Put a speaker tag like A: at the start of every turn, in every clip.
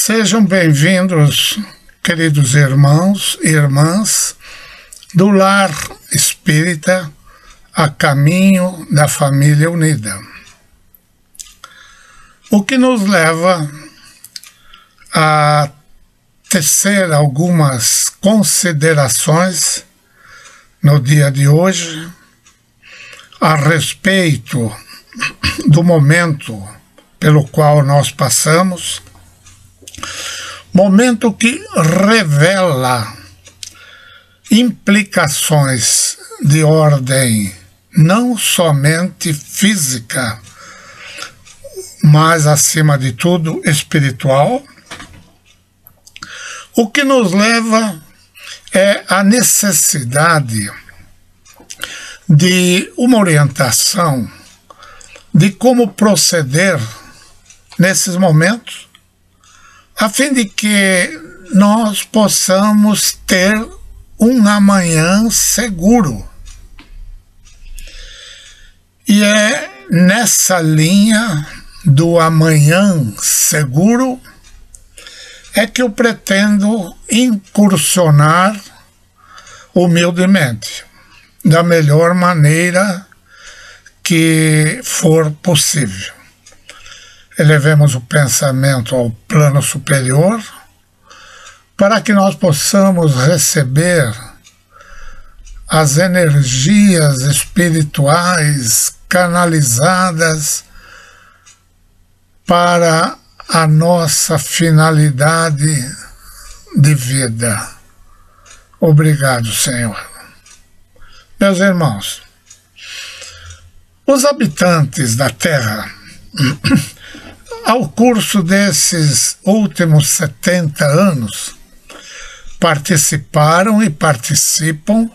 A: Sejam bem-vindos, queridos irmãos e irmãs, do Lar Espírita a caminho da família unida. O que nos leva a tecer algumas considerações no dia de hoje a respeito do momento pelo qual nós passamos, momento que revela implicações de ordem não somente física, mas, acima de tudo, espiritual. O que nos leva é a necessidade de uma orientação de como proceder nesses momentos, a fim de que nós possamos ter um amanhã seguro. E é nessa linha do amanhã seguro é que eu pretendo incursionar humildemente, da melhor maneira que for possível. Elevemos o pensamento ao plano superior para que nós possamos receber as energias espirituais canalizadas para a nossa finalidade de vida. Obrigado, Senhor. Meus irmãos, os habitantes da Terra, ao curso desses últimos 70 anos, participaram e participam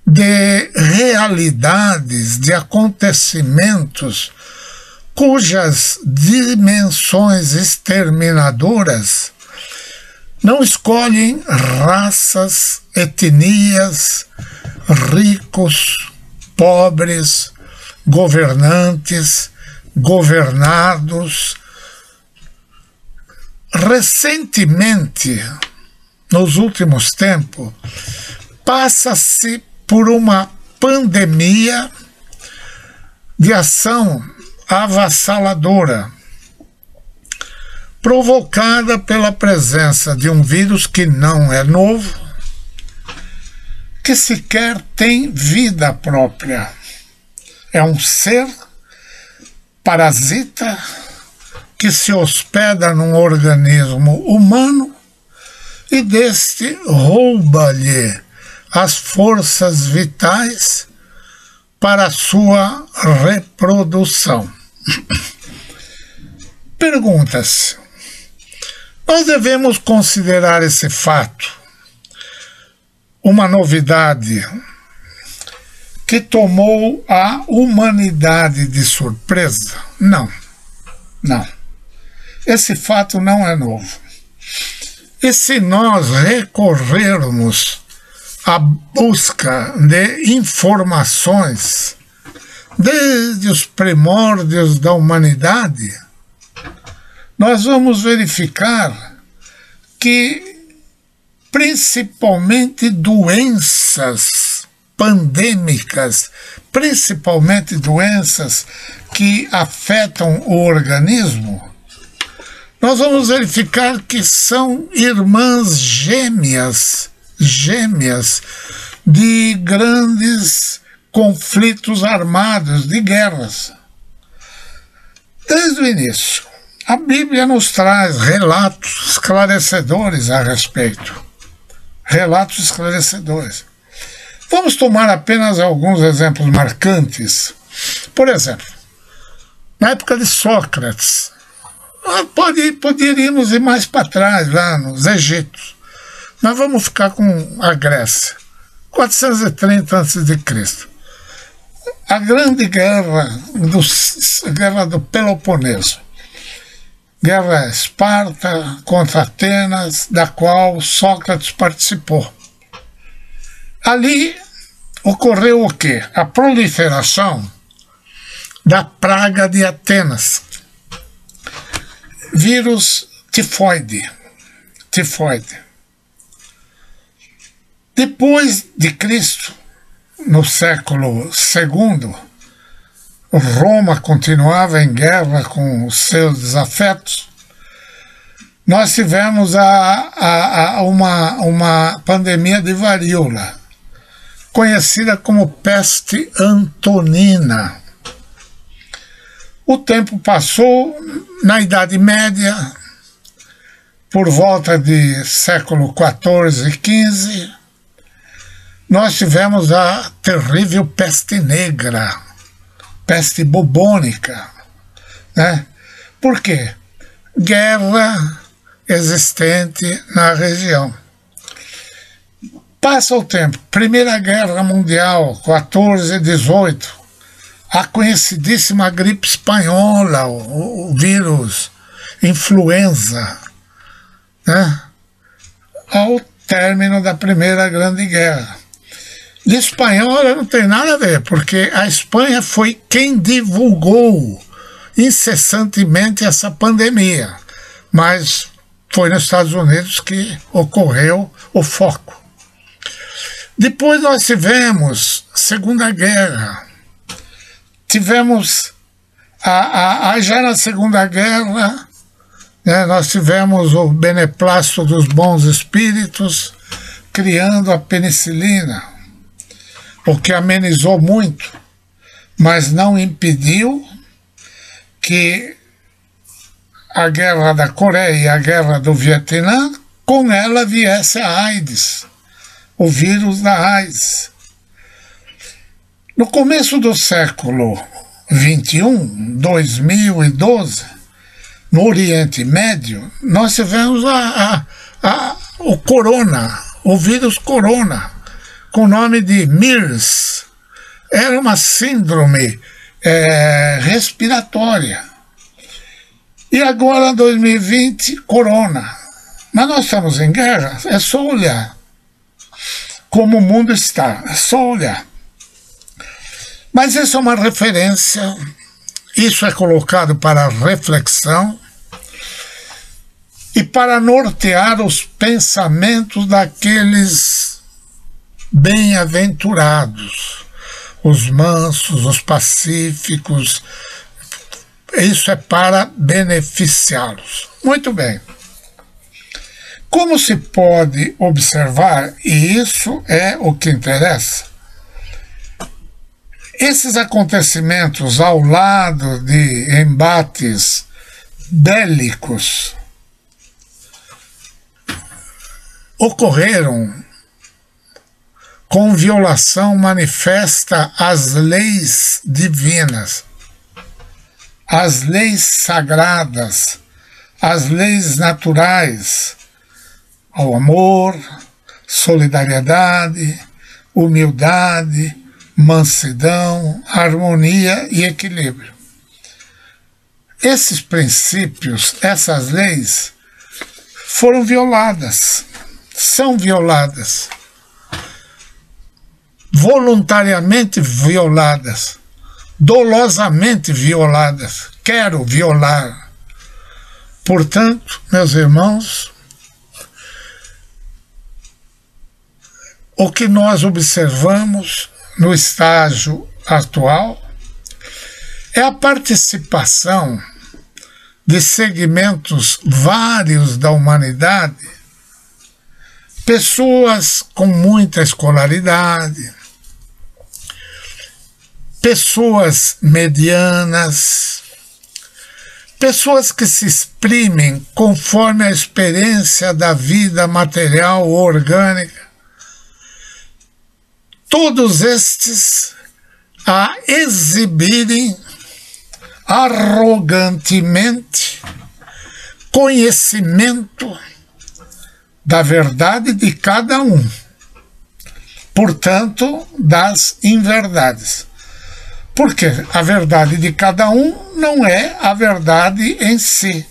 A: de realidades, de acontecimentos cujas dimensões exterminadoras não escolhem raças, etnias, ricos, pobres, governantes, governados. Recentemente, nos últimos tempos, passa-se por uma pandemia de ação avassaladora, provocada pela presença de um vírus que não é novo, que sequer tem vida própria. É um ser parasita que se hospeda num organismo humano e deste rouba-lhe as forças vitais para a sua reprodução. Pergunta-se: nós devemos considerar esse fato uma novidade que tomou a humanidade de surpresa? Não. Esse fato não é novo. E se nós recorrermos à busca de informações desde os primórdios da humanidade, nós vamos verificar que principalmente doenças pandêmicas, principalmente doenças que afetam o organismo, nós vamos verificar que são irmãs gêmeas de grandes conflitos armados, de guerras. Desde o início, a Bíblia nos traz relatos esclarecedores a respeito. Relatos esclarecedores. Vamos tomar apenas alguns exemplos marcantes. Por exemplo, na época de Sócrates, poderíamos ir mais para trás, lá nos Egípcios. Nós vamos ficar com a Grécia, 430 a.C. A grande guerra do Peloponeso. Guerra Esparta contra Atenas, da qual Sócrates participou. Ali ocorreu o quê? A proliferação da praga de Atenas. Vírus tifoide. Depois de Cristo, no século II, Roma continuava em guerra com os seus desafetos. Nós tivemos uma pandemia de varíola, conhecida como peste antonina. O tempo passou, na Idade Média, por volta de século XIV e XV, nós tivemos a terrível peste negra, peste bubônica, né? Por quê? Guerra existente na região. Passa o tempo, Primeira Guerra Mundial, 14 e 18, a conhecidíssima gripe espanhola, o vírus influenza, né? Ao término da Primeira Grande Guerra. De espanhola não tem nada a ver, porque a Espanha foi quem divulgou incessantemente essa pandemia, mas foi nos Estados Unidos que ocorreu o foco. Depois nós tivemos Segunda Guerra, tivemos, já na Segunda Guerra, né, nós tivemos o beneplácito dos bons espíritos criando a penicilina, o que amenizou muito, mas não impediu que a guerra da Coreia e a guerra do Vietnã, com ela viesse a AIDS, o vírus da AIDS. No começo do século XXI, 2012, no Oriente Médio, nós tivemos o corona, o vírus corona, com o nome de MERS. Era uma síndrome respiratória. E agora, 2020, corona. Mas nós estamos em guerra, é só olhar como o mundo está, é só olhar. Mas isso é uma referência, isso é colocado para reflexão e para nortear os pensamentos daqueles bem-aventurados, os mansos, os pacíficos. Isso é para beneficiá-los. Muito bem. Como se pode observar, e isso é o que interessa, esses acontecimentos ao lado de embates bélicos ocorreram com violação manifesta às leis divinas, às leis sagradas, às leis naturais, ao amor, solidariedade, humildade, mansidão, harmonia e equilíbrio. Esses princípios, essas leis, foram violadas, são violadas, voluntariamente violadas, dolosamente violadas. Quero violar. Portanto, meus irmãos, o que nós observamos no estágio atual é a participação de segmentos vários da humanidade, pessoas com muita escolaridade, pessoas medianas, pessoas que se exprimem conforme a experiência da vida material ou orgânica, todos estes a exibirem arrogantemente conhecimento da verdade de cada um, portanto, das inverdades. Porque a verdade de cada um não é a verdade em si.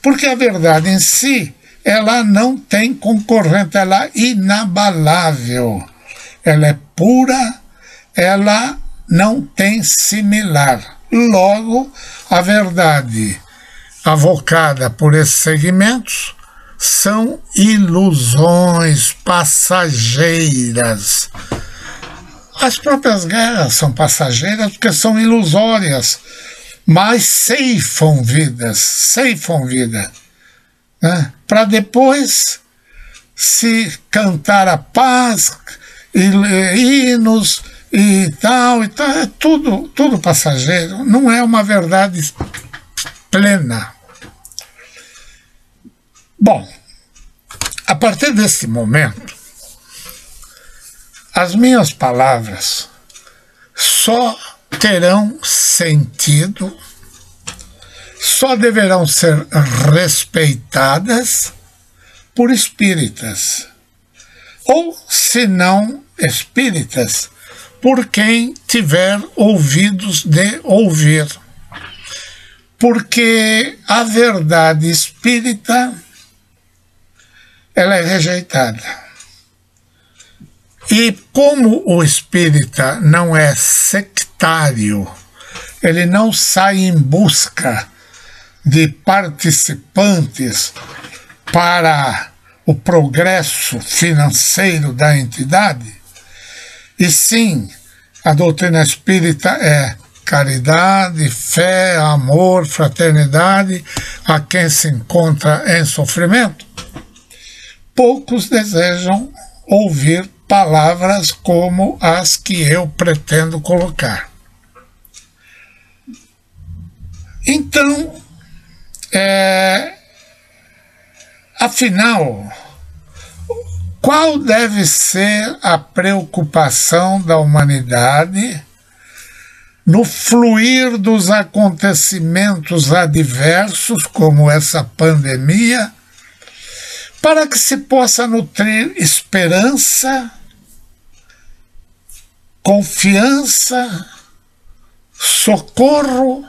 A: Porque a verdade em si, ela não tem concorrente, ela é inabalável. Ela é pura, ela não tem similar. Logo, a verdade avocada por esses segmentos são ilusões passageiras. As próprias guerras são passageiras porque são ilusórias, mas ceifam vida, né? Para depois se cantar a paz, hinos e tal, é tudo passageiro, não é uma verdade plena. Bom, a partir desse momento, as minhas palavras só terão sentido, só deverão ser respeitadas por espíritas, ou, se não espíritas, por quem tiver ouvidos de ouvir. Porque a verdade espírita, ela é rejeitada. E como o espírita não é sectário, ele não sai em busca de participantes para o progresso financeiro da entidade, e sim, a doutrina espírita é caridade, fé, amor, fraternidade a quem se encontra em sofrimento. Poucos desejam ouvir palavras como as que eu pretendo colocar. Então, afinal, qual deve ser a preocupação da humanidade no fluir dos acontecimentos adversos, como essa pandemia, para que se possa nutrir esperança, confiança, socorro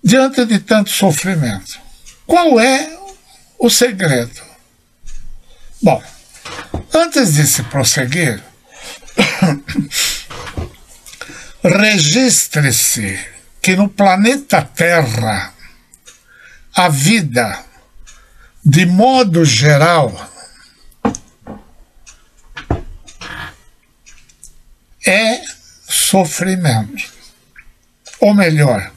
A: diante de tanto sofrimento? Qual é o segredo? Bom, antes de se prosseguir, registre-se que no planeta Terra a vida, de modo geral, é sofrimento. Ou melhor,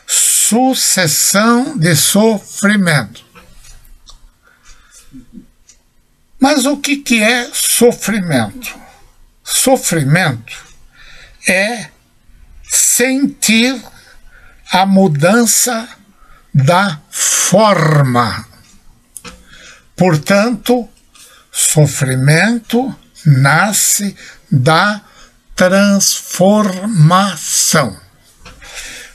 A: sucessão de sofrimento. Mas o que é sofrimento? Sofrimento é sentir a mudança da forma. Portanto, sofrimento nasce da transformação.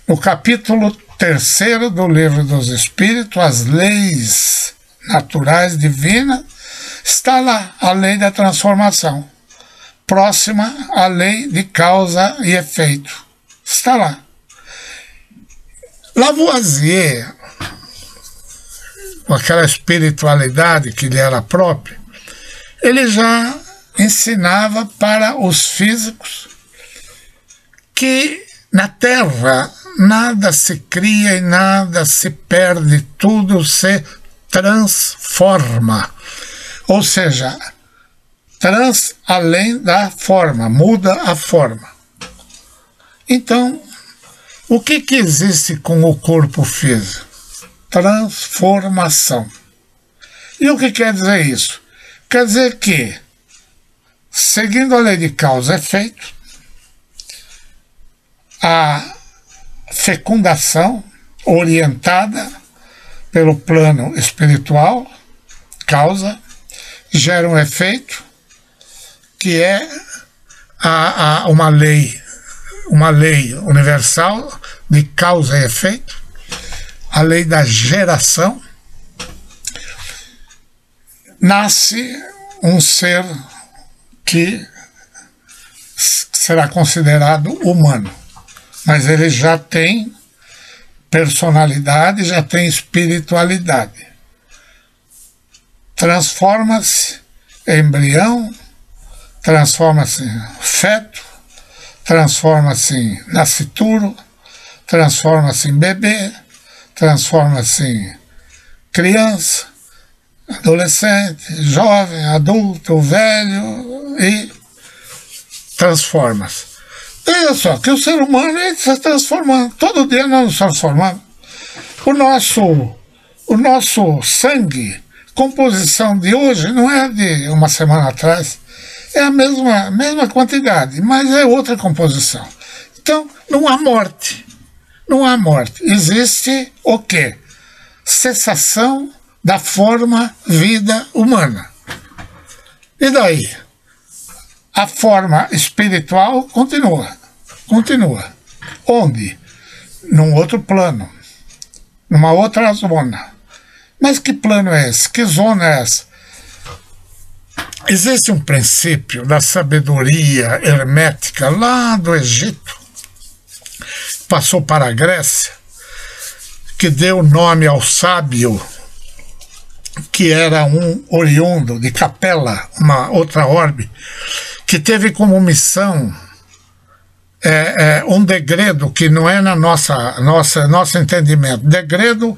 A: No capítulo 3º do Livro dos Espíritos, as leis naturais divinas, está lá a lei da transformação, próxima à lei de causa e efeito. Está lá. Lavoisier, com aquela espiritualidade que lhe era própria, ele já ensinava para os físicos que na Terra nada se cria e nada se perde, tudo se transforma. Ou seja, além da forma, muda a forma. Então, o que existe com o corpo físico? Transformação. E o que quer dizer isso? Quer dizer que, seguindo a lei de causa e efeito, a fecundação orientada pelo plano espiritual, causa, gera um efeito que é uma lei universal de causa e efeito, a lei da geração. Nasce um ser que será considerado humano, mas ele já tem personalidade, já tem espiritualidade. Transforma-se em embrião, transforma-se em feto, transforma-se em nascituro, transforma-se em bebê, transforma-se em criança, adolescente, jovem, adulto, velho e transforma-se. Veja só, que o ser humano está se transformando. Todo dia nós nos transformamos. O nosso sangue, composição de hoje, não é de uma semana atrás. É a mesma quantidade, mas é outra composição. Então, não há morte. Não há morte. Existe o quê? Cessação da forma vida humana. E daí? A forma espiritual continua. Onde? Num outro plano. Numa outra zona. Mas que plano é esse? Que zona é essa? Existe um princípio da sabedoria hermética lá do Egito, passou para a Grécia, que deu nome ao sábio, que era um oriundo de Capela, uma outra orbe, que teve como missão um degredo que não é na nosso entendimento. Degredo,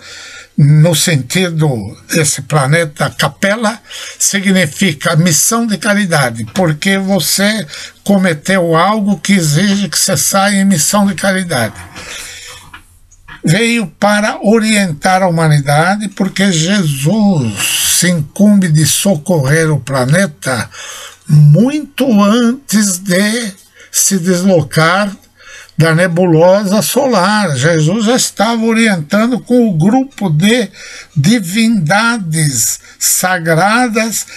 A: no sentido desse planeta, Capela, significa missão de caridade, porque você cometeu algo que exige que você saia em missão de caridade. Veio para orientar a humanidade, porque Jesus se incumbe de socorrer o planeta muito antes de se deslocar da nebulosa solar. Jesus já estava orientando com o grupo de divindades sagradas,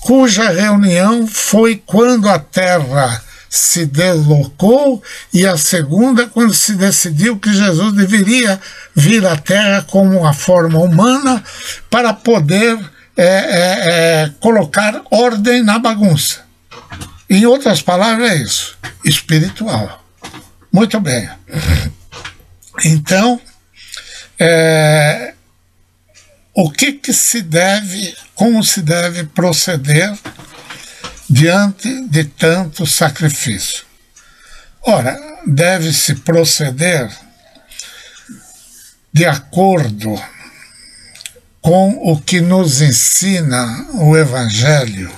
A: cuja reunião foi quando a Terra se deslocou, e a segunda quando se decidiu que Jesus deveria vir à Terra como uma forma humana para poder colocar ordem na bagunça. Em outras palavras, é isso, espiritual. Muito bem. Então, o que se deve, como se deve proceder diante de tanto sacrifício? Ora, deve-se proceder de acordo com o que nos ensina o Evangelho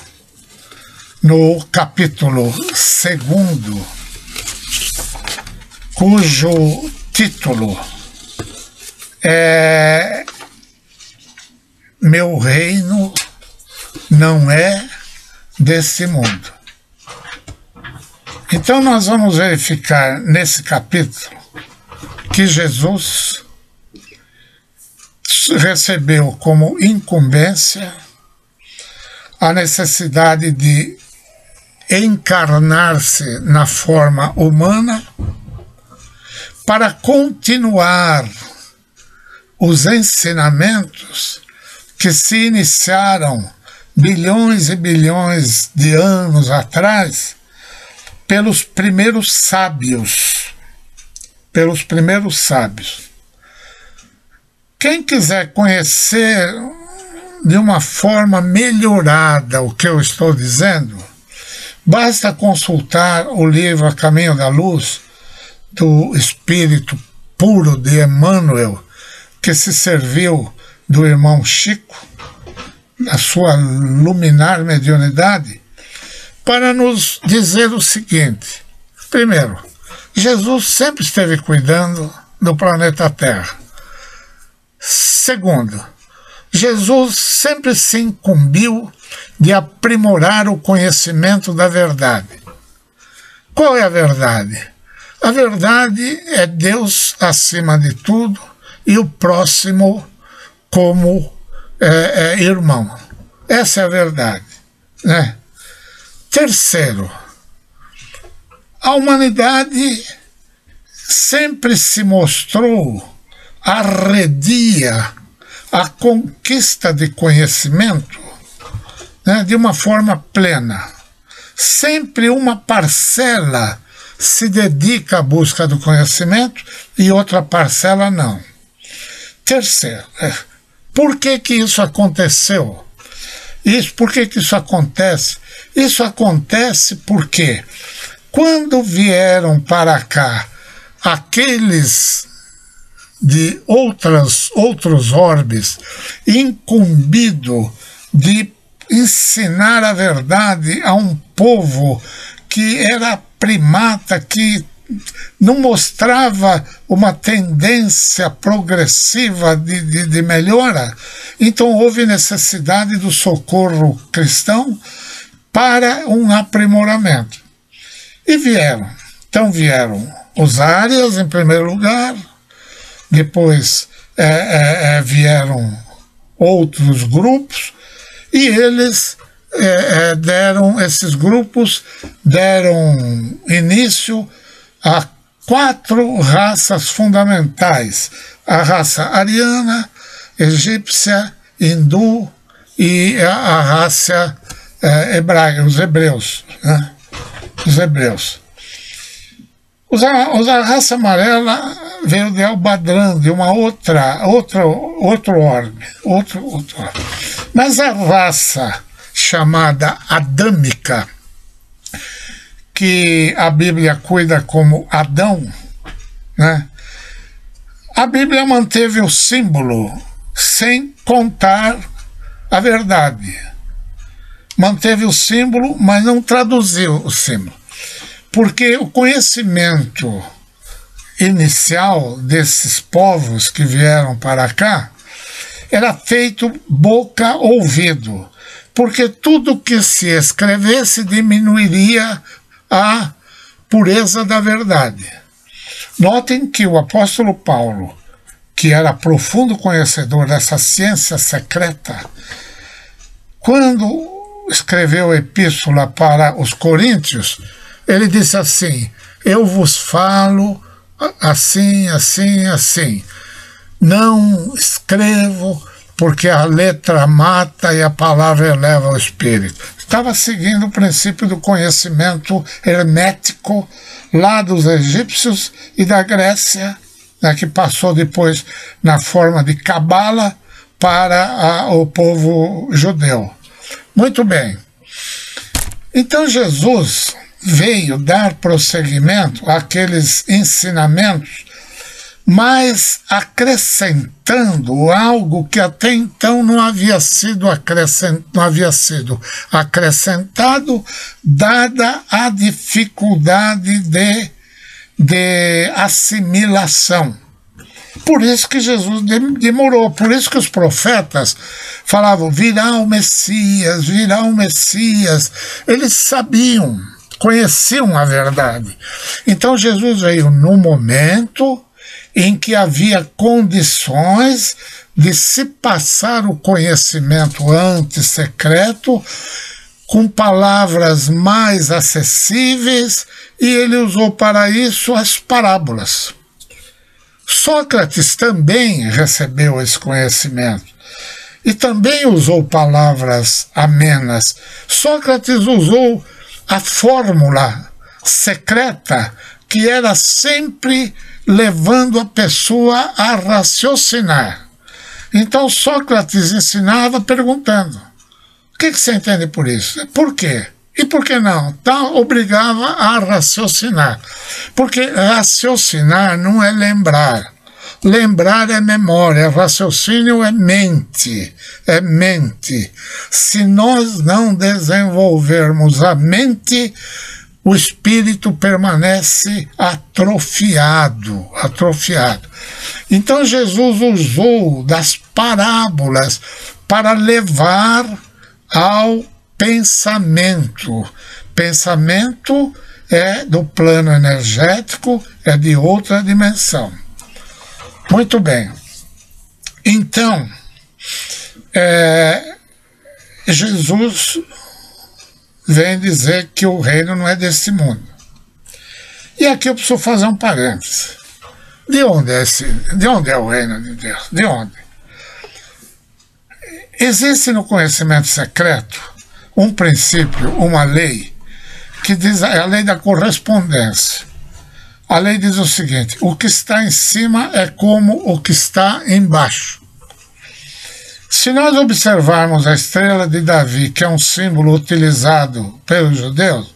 A: no capítulo 2, cujo título é Meu reino não é desse mundo. Então nós vamos verificar nesse capítulo que Jesus recebeu como incumbência a necessidade de encarnar-se na forma humana para continuar os ensinamentos que se iniciaram bilhões e bilhões de anos atrás pelos primeiros sábios. Quem quiser conhecer de uma forma melhorada o que eu estou dizendo, basta consultar o livro A Caminho da Luz, do Espírito Puro de Emmanuel, que se serviu do irmão Chico, da sua luminar mediunidade, para nos dizer o seguinte: primeiro, Jesus sempre esteve cuidando do planeta Terra. Segundo, Jesus sempre se incumbiu de aprimorar o conhecimento da verdade. Qual é a verdade? A verdade é Deus acima de tudo e o próximo como irmão. Essa é a verdade, né? Terceiro, a humanidade sempre se mostrou arredia à conquista de conhecimento, né, de uma forma plena. Sempre uma parcela se dedica à busca do conhecimento e outra parcela não. Terceiro, por que isso aconteceu? Por que isso acontece? Isso acontece porque quando vieram para cá aqueles de outros orbes, incumbido de ensinar a verdade a um povo que era primata, que não mostrava uma tendência progressiva de melhora. Então houve necessidade do socorro cristão para um aprimoramento. E vieram. Então vieram os árias em primeiro lugar, depois vieram outros grupos, e esses grupos deram início a 4 raças fundamentais: a raça ariana, egípcia, hindu e a raça hebraica, os hebreus, né? Os hebreus. A raça amarela veio de Albadrã, de uma outro orbe. Mas a raça chamada adâmica, que a Bíblia cuida como Adão, né? A Bíblia manteve o símbolo sem contar a verdade. Manteve o símbolo, mas não traduziu o símbolo. Porque o conhecimento inicial desses povos que vieram para cá era feito boca-ouvido, porque tudo que se escrevesse diminuiria a pureza da verdade. Notem que o apóstolo Paulo, que era profundo conhecedor dessa ciência secreta, quando escreveu a epístola para os coríntios, ele disse assim: eu vos falo assim, assim, assim. Não escrevo porque a letra mata e a palavra eleva o espírito. Estava seguindo o princípio do conhecimento hermético lá dos egípcios e da Grécia, né, que passou depois na forma de cabala para o povo judeu. Muito bem. Então Jesus veio dar prosseguimento àqueles ensinamentos, mas acrescentando algo que até então não havia sido acrescentado, dada a dificuldade de assimilação. Por isso que Jesus demorou, por isso que os profetas falavam: virá o Messias, virá o Messias. Eles sabiam, conheciam a verdade. Então Jesus veio no momento em que havia condições de se passar o conhecimento antissecreto com palavras mais acessíveis, e ele usou para isso as parábolas. Sócrates também recebeu esse conhecimento e também usou palavras amenas. Sócrates usou a fórmula secreta que era sempre levando a pessoa a raciocinar. Então Sócrates ensinava perguntando: o que você entende por isso? Por quê? E por que não? Então obrigava a raciocinar. Porque raciocinar não é lembrar. Lembrar é memória, raciocínio é mente. É mente. Se nós não desenvolvermos a mente, o espírito permanece atrofiado. Então Jesus usou das parábolas para levar ao pensamento. Pensamento é do plano energético, é de outra dimensão. Muito bem. Então, Jesus vem dizer que o reino não é desse mundo. E aqui eu preciso fazer um parêntese. De onde é o reino de Deus? De onde? Existe no conhecimento secreto um princípio, uma lei, que diz, é a lei da correspondência. A lei diz o seguinte: o que está em cima é como o que está embaixo. Se nós observarmos a estrela de Davi, que é um símbolo utilizado pelos judeus,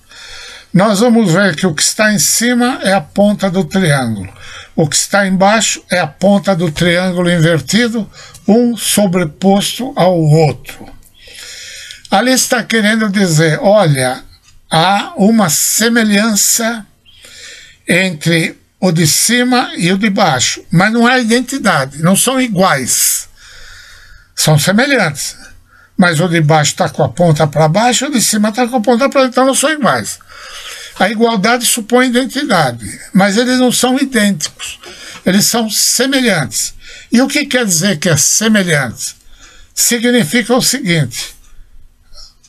A: nós vamos ver que o que está em cima é a ponta do triângulo. O que está embaixo é a ponta do triângulo invertido, um sobreposto ao outro. Ali está querendo dizer, olha, há uma semelhança entre o de cima e o de baixo, mas não é identidade, não são iguais, são semelhantes. Mas o de baixo está com a ponta para baixo, o de cima está com a ponta para baixo, então não são iguais. A igualdade supõe identidade, mas eles não são idênticos, eles são semelhantes. E o que quer dizer que é semelhante? Significa o seguinte: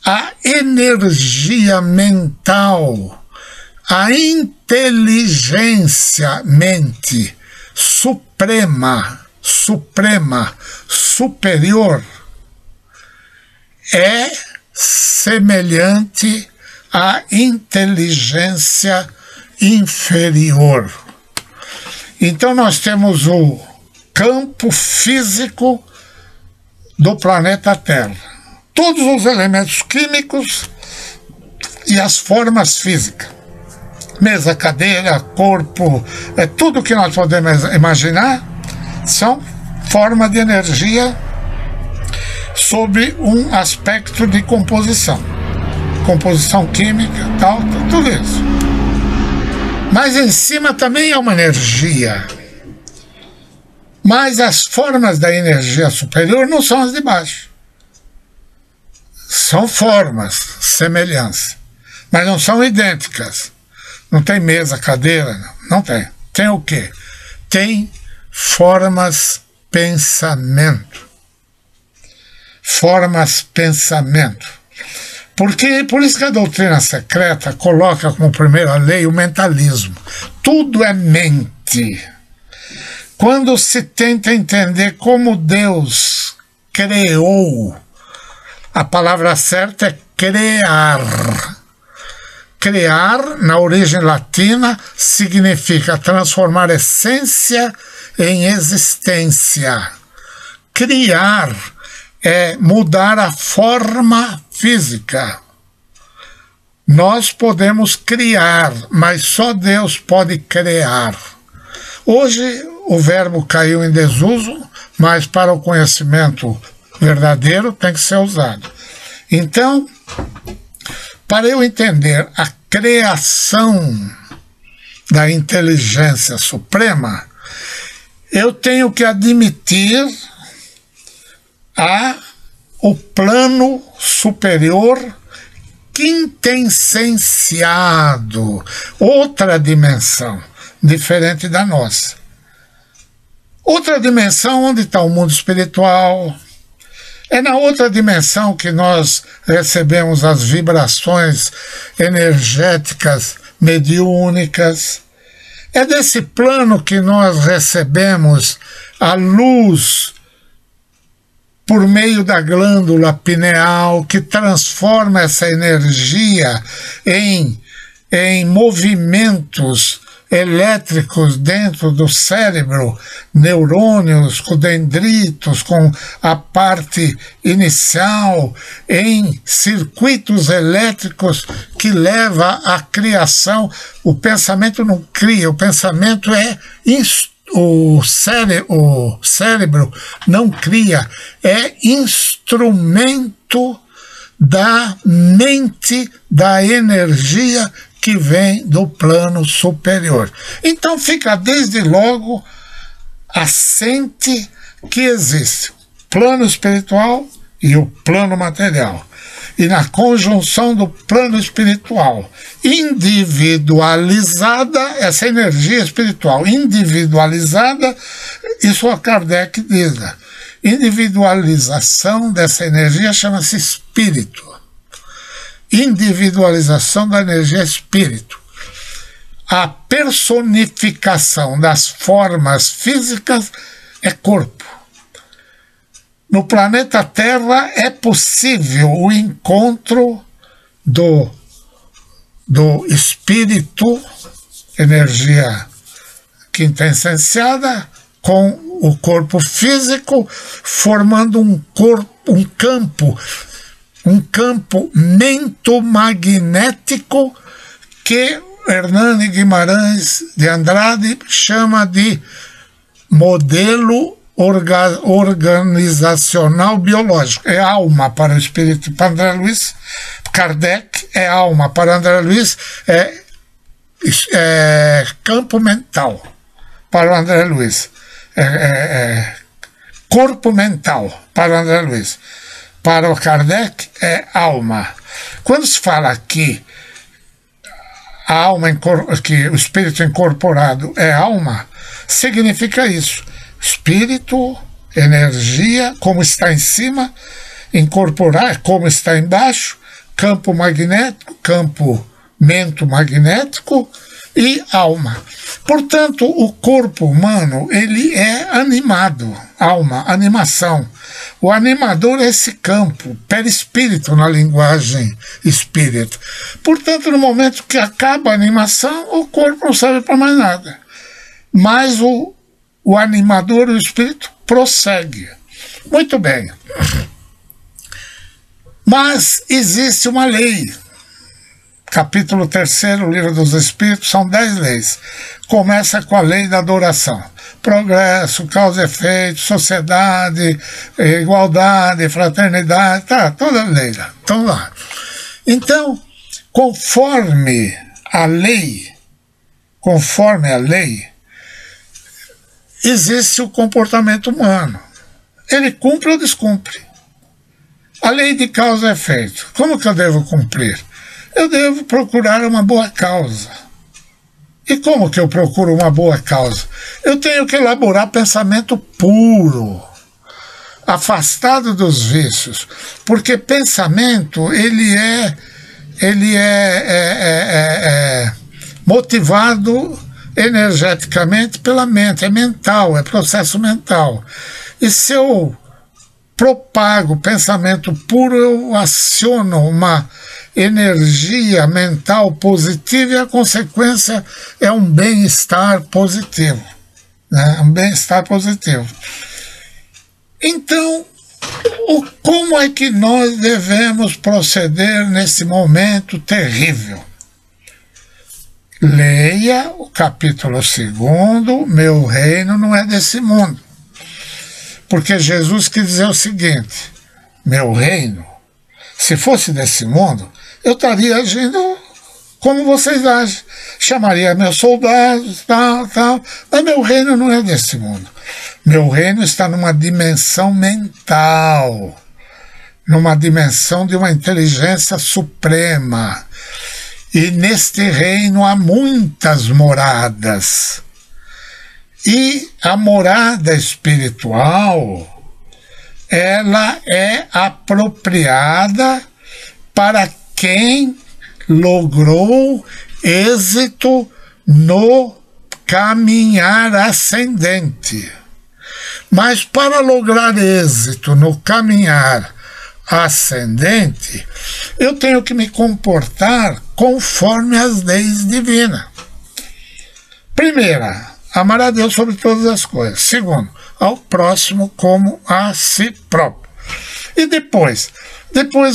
A: a energia mental, a inteligência mente suprema, superior, é semelhante à inteligência inferior. Então nós temos o campo físico do planeta Terra. Todos os elementos químicos e as formas físicas. Mesa, cadeira, corpo, tudo que nós podemos imaginar são formas de energia sob um aspecto de composição. Composição química, tal, tudo isso. Mas em cima também é uma energia. Mas as formas da energia superior não são as de baixo. São formas, semelhança. Mas não são idênticas. Não tem mesa, cadeira, não tem. Tem o quê? Tem formas pensamento. Formas pensamento. Por isso que a doutrina secreta coloca como primeira lei o mentalismo. Tudo é mente. Quando se tenta entender como Deus criou, a palavra certa é criar. Criar, na origem latina, significa transformar essência em existência. Criar é mudar a forma física. Nós podemos criar, mas só Deus pode criar. Hoje o verbo caiu em desuso, mas para o conhecimento verdadeiro tem que ser usado. Então, para eu entender a criação da inteligência suprema, eu tenho que admitir o plano superior quintessenciado, outra dimensão, diferente da nossa. Outra dimensão onde está o mundo espiritual. É na outra dimensão que nós recebemos as vibrações energéticas mediúnicas. É desse plano que nós recebemos a luz por meio da glândula pineal, que transforma essa energia em movimentos elétricos dentro do cérebro, neurônios, com dendritos, com a parte inicial, em circuitos elétricos que leva à criação. O pensamento não cria, o pensamento é o cérebro não cria, é instrumento da mente, da energia que vem do plano superior. Então fica desde logo assente que existe o plano espiritual e o plano material. E na conjunção do plano espiritual individualizada, essa energia espiritual individualizada, isso a Kardec diz, individualização dessa energia chama-se espírito. Individualização da energia espírito. A personificação das formas físicas é corpo. No planeta Terra é possível o encontro do espírito, energia quintessenciada, com o corpo físico, formando um campo mentomagnético que Hernani Guimarães de Andrade chama de modelo organizacional biológico. É alma para o espírito, para André Luiz. Kardec é alma, para André Luiz é campo mental, para o André Luiz. Corpo mental, para o André Luiz. Para o Kardec é alma. Quando se fala aqui a alma, que o espírito incorporado é alma, significa isso. Espírito, energia, como está em cima, incorporar, como está embaixo, campo magnético, campamento magnético e alma. Portanto, o corpo humano, ele é animado, alma, animação. O animador é esse campo, perispírito na linguagem espírita. Portanto, no momento que acaba a animação, o corpo não serve para mais nada. Mas o animador, o espírito, prossegue. Muito bem. Mas existe uma lei. Capítulo 3º, Livro dos Espíritos, são 10 leis. Começa com a lei da adoração. Progresso, causa e efeito, sociedade, igualdade, fraternidade, tá, toda a lei lá. Estão lá. Então, conforme a lei, existe o comportamento humano. Ele cumpre ou descumpre. A lei de causa e efeito. Como que eu devo cumprir? Eu devo procurar uma boa causa. E como que eu procuro uma boa causa? Eu tenho que elaborar pensamento puro, afastado dos vícios, porque pensamento ele é motivado energeticamente pela mente, é mental, é processo mental. E se eu propago pensamento puro, eu aciono uma energia mental positiva e a consequência é um bem-estar positivo, né? Um bem-estar positivo. Então, como é que nós devemos proceder nesse momento terrível? Leia o capítulo 2, Meu reino não é desse mundo. Porque Jesus quis dizer o seguinte: meu reino, se fosse desse mundo, eu estaria agindo como vocês agem. Chamaria meus soldados, tal. Mas meu reino não é desse mundo. Meu reino está numa dimensão mental, numa dimensão de uma inteligência suprema. E neste reino há muitas moradas. E a morada espiritual, ela é apropriada para quem logrou êxito no caminhar ascendente. Mas para lograr êxito no caminhar ascendente, eu tenho que me comportar conforme as leis divinas. Primeira, amar a Deus sobre todas as coisas. Segundo, ao próximo como a si próprio. E depois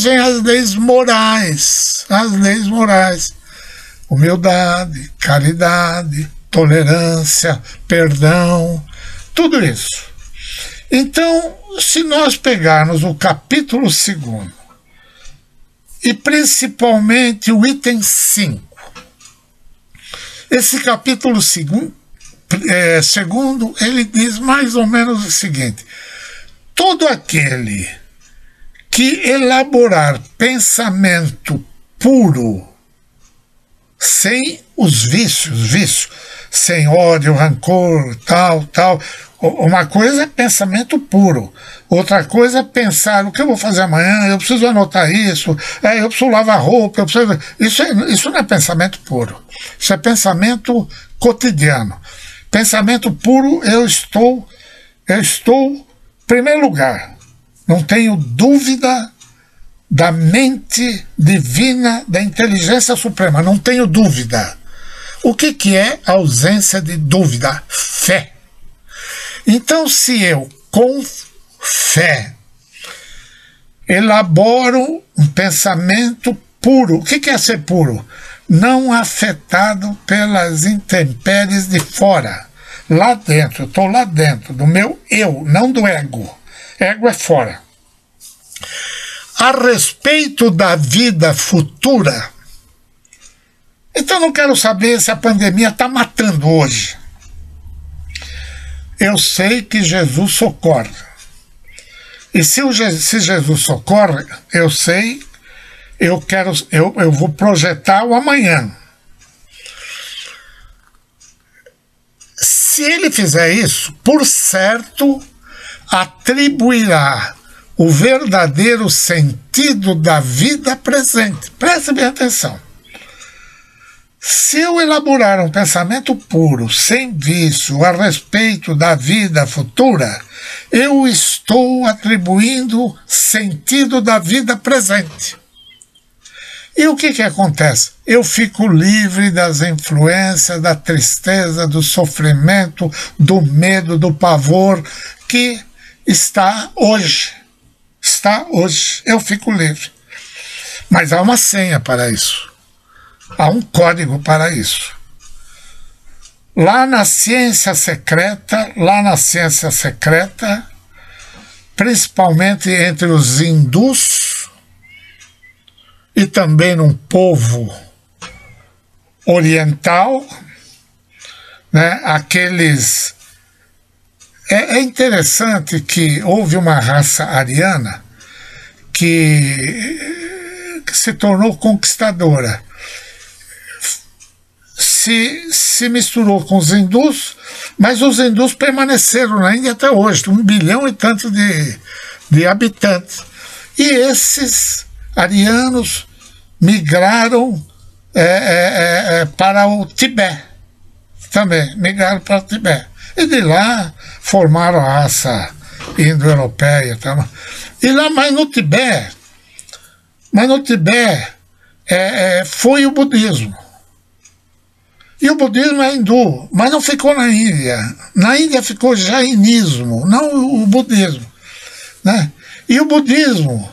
A: vem as leis morais. As leis morais. Humildade, caridade, tolerância, perdão, tudo isso. Então, se nós pegarmos o capítulo 2 e principalmente o item 5, esse capítulo 2, ele diz mais ou menos o seguinte: todo aquele que elaborar pensamento puro, sem os vícios, sem ódio, rancor, tal. Uma coisa é pensamento puro, outra coisa é pensar o que eu vou fazer amanhã, eu preciso anotar isso, eu preciso lavar roupa, isso não é pensamento puro, isso é pensamento cotidiano. Pensamento puro, eu estou, em primeiro lugar, não tenho dúvida da mente divina, da inteligência suprema, não tenho dúvida. O que é ausência de dúvida? Fé. Então, se eu, com fé, elaboro um pensamento puro, o que é ser puro? não afetado pelas intempéries de fora. Lá dentro, eu estou lá dentro, do meu eu, não do ego. Ego é fora. A respeito da vida futura, então não quero saber se a pandemia está matando hoje. Eu sei que Jesus socorre. E se Jesus socorre, eu sei, eu vou projetar o amanhã. Se ele fizer isso, por certo, atribuirá o verdadeiro sentido da vida presente. Preste bem atenção. Se eu elaborar um pensamento puro, sem vício, a respeito da vida futura, eu estou atribuindo sentido da vida presente. E o que acontece? Eu fico livre das influências, da tristeza, do sofrimento, do medo, do pavor que está hoje. Está hoje. Eu fico livre. Mas há uma senha para isso. Há um código para isso. Lá na ciência secreta, principalmente entre os hindus e também num povo oriental, né, aqueles... É interessante que houve uma raça ariana que se tornou conquistadora. Se misturou com os hindus, mas os hindus permaneceram na Índia até hoje, 1 bilhão e tanto de habitantes. E esses arianos migraram para o Tibete, também migraram para o Tibete. E de lá formaram a raça indo-europeia. E lá, mas no Tibete foi o budismo. E o budismo é hindu, mas não ficou na Índia. Na Índia ficou jainismo, não o budismo, né? E o budismo,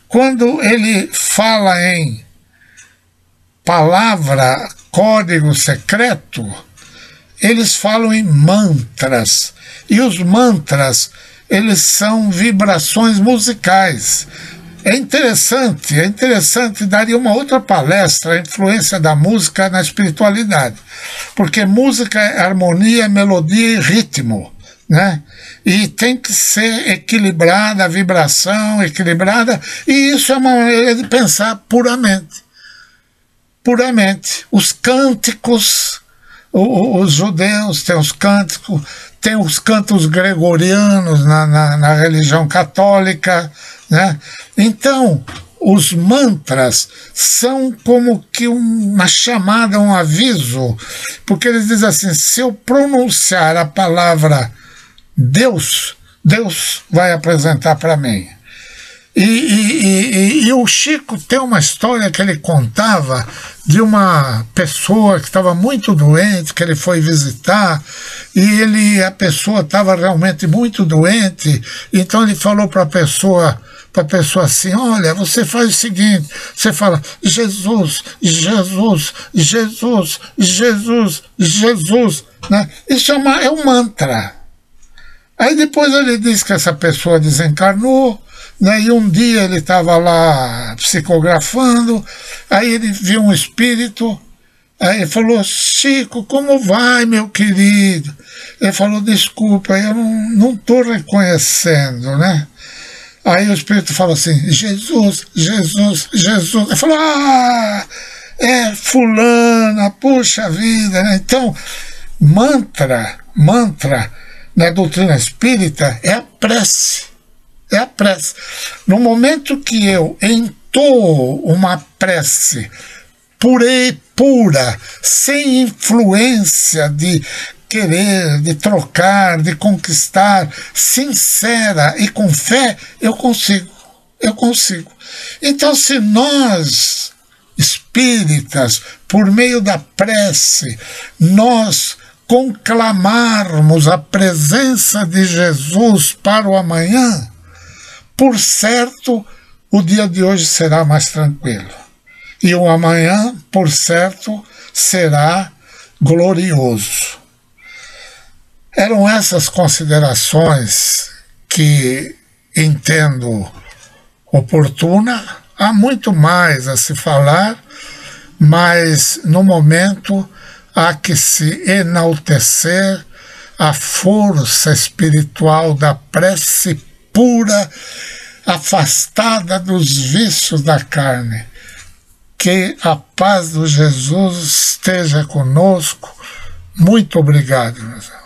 A: quando ele fala em palavra, código secreto, eles falam em mantras. E os mantras, eles são vibrações musicais. É interessante, daria uma outra palestra, a influência da música na espiritualidade. Porque música é harmonia, melodia e ritmo, né? E tem que ser equilibrada, a vibração equilibrada, e isso é uma maneira de pensar puramente. Puramente. Os cânticos, os judeus têm os cânticos, tem os cantos gregorianos na religião católica, né? Então, os mantras são como que uma chamada, um aviso, porque eles dizem assim, se eu pronunciar a palavra Deus, Deus vai apresentar para mim. E o Chico tem uma história que ele contava de uma pessoa que estava muito doente, que ele foi visitar, e a pessoa estava realmente muito doente, então ele falou para a pessoa assim, olha, você faz o seguinte, você fala, Jesus, Jesus, Jesus, Jesus, Jesus, né? Isso é um mantra. Aí depois ele diz que essa pessoa desencarnou, né? E um dia ele estava lá psicografando, aí ele viu um espírito, aí ele falou, Chico, como vai, meu querido? Ele falou, desculpa, eu não estou reconhecendo, né? Aí o espírito fala assim, Jesus, Jesus, Jesus. Ele falou, é fulana, puxa vida, né? Então, mantra na doutrina espírita é a prece. É a prece. No momento que eu entoo uma prece pura, sem influência de querer, de trocar, de conquistar, sincera e com fé, eu consigo. Então, se nós, espíritas, por meio da prece, nós conclamarmos a presença de Jesus para o amanhã, por certo, o dia de hoje será mais tranquilo. e o amanhã, por certo, será glorioso. Eram essas considerações que entendo oportuna. Há muito mais a se falar, mas no momento há que se enaltecer a força espiritual da prece pura, afastada dos vícios da carne. Que a paz do Jesus esteja conosco. Muito obrigado, meus amigos.